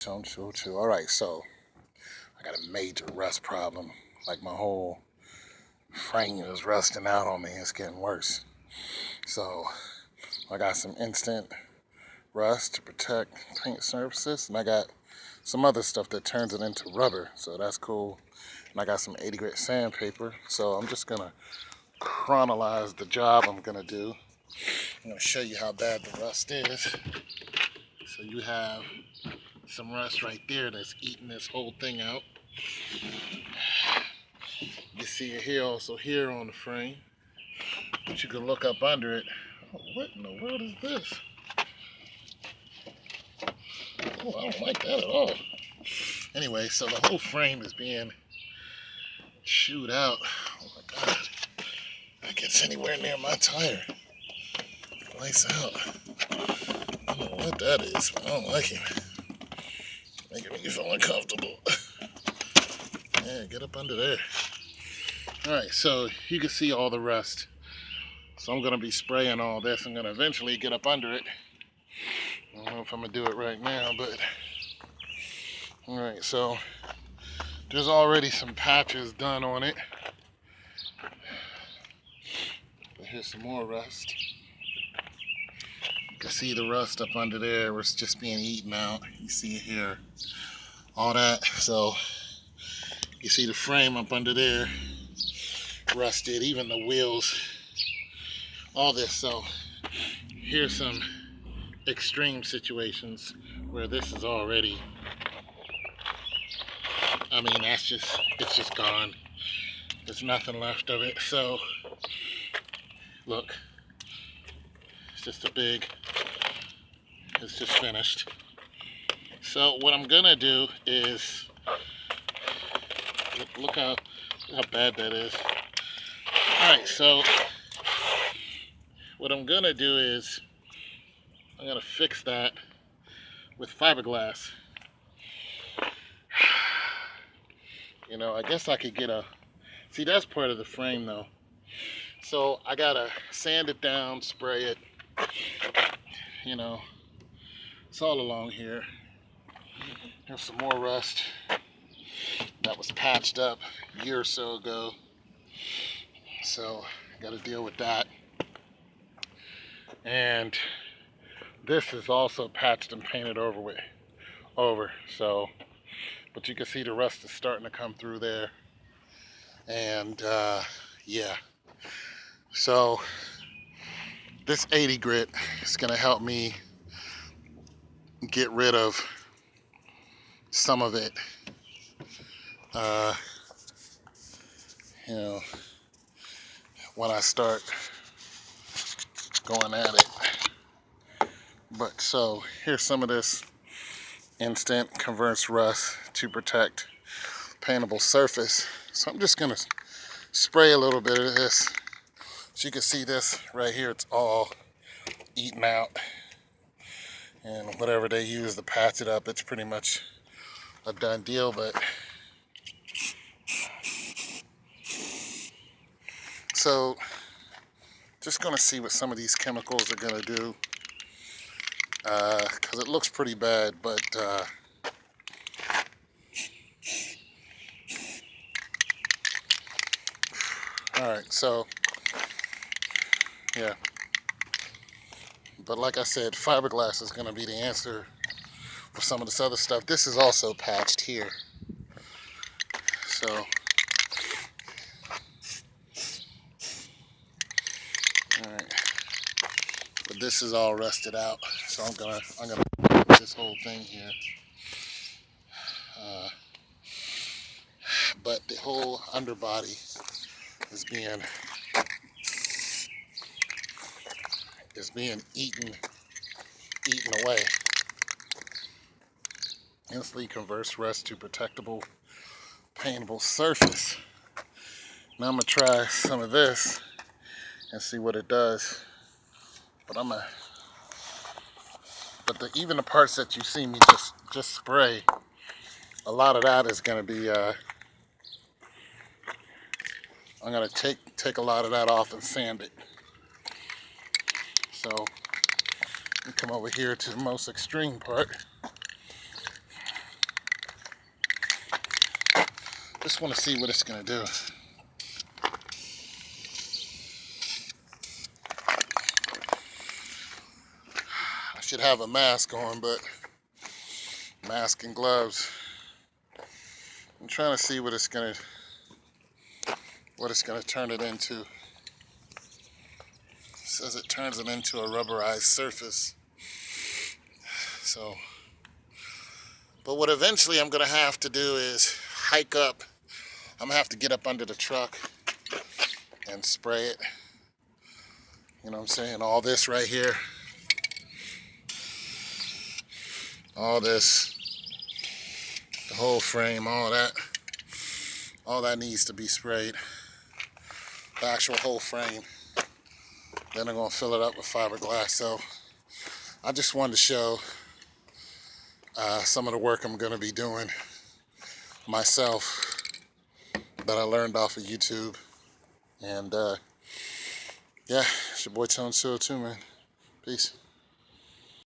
Too. All right, so I got a major rust problem. Like my whole frame is rusting out on me. It's getting worse. So I got some instant rust to protect paint surfaces, and I got some other stuff that turns it into rubber. So that's cool. And I got some 80 grit sandpaper. So I'm just gonna chronologize the job I'm gonna do. I'm gonna show you how bad the rust is. So you have some rust right there that's eating this whole thing out. You see it here, also here on the frame. But you can look up under it. Oh, what in the world is this? Oh, I don't like that at all. Anyway, so the whole frame is being chewed out. Oh my God. That gets anywhere near my tire. Lights out. I don't know what that is, but I don't like it. Making me feel uncomfortable. Yeah, get up under there. Alright, so you can see all the rust. So I'm going to be spraying all this. I'm going to eventually get up under it. I don't know if I'm going to do it right now, but... Alright, so there's already some patches done on it. But here's some more rust. You can see the rust up under there where it's just being eaten out. You see it here. All that. So you see the frame up under there rusted, even the wheels, all this. So here's some extreme situations where this is already, it's just gone. There's nothing left of it. So look, it's just finished. So what I'm gonna do is, look how bad that is. Alright, so what I'm gonna do is I'm gonna fix that with fiberglass. You know, I guess I could get see, that's part of the frame though. So I gotta sand it down, spray it. You know, it's all along here. There's some more rust that was patched up a year or so ago. So I gotta deal with that. And this is also patched and painted over. So, but you can see the rust is starting to come through there. And yeah. So this 80 grit is gonna help me get rid of some of it. You know, when I start going at it. But so here's some of this instant converts rust to protect paintable surface. So I'm just gonna spray a little bit of this. So you can see this right here, it's all eaten out. And whatever they use to patch it up, it's pretty much a done deal. But so just gonna see what some of these chemicals are gonna do. Because it looks pretty bad, but alright, so yeah. But like I said, fiberglass is going to be the answer for some of this other stuff. This is also patched here. So alright. But this is all rusted out. So I'm gonna put this whole thing here. But the whole underbody is being eaten away. Instantly converts rust to protectable, paintable surface. Now I'm gonna try some of this and see what it does. But even the parts that you see me just spray, a lot of that is gonna be I'm gonna take a lot of that off and sand it. So we come over here to the most extreme part. Just want to see what it's gonna do. I should have a mask on, but mask and gloves. I'm trying to see what it's gonna turn it into. It says it turns it into a rubberized surface. So, but what eventually I'm gonna have to do is hike up. I'm gonna have to get up under the truck and spray it. You know what I'm saying? All this right here, all this, the whole frame, all that needs to be sprayed. The actual whole frame. Then I'm gonna fill it up with fiberglass. So I just wanted to show some of the work I'm gonna be doing myself that I learned off of YouTube. And yeah, it's your boy Tone202, man. Peace.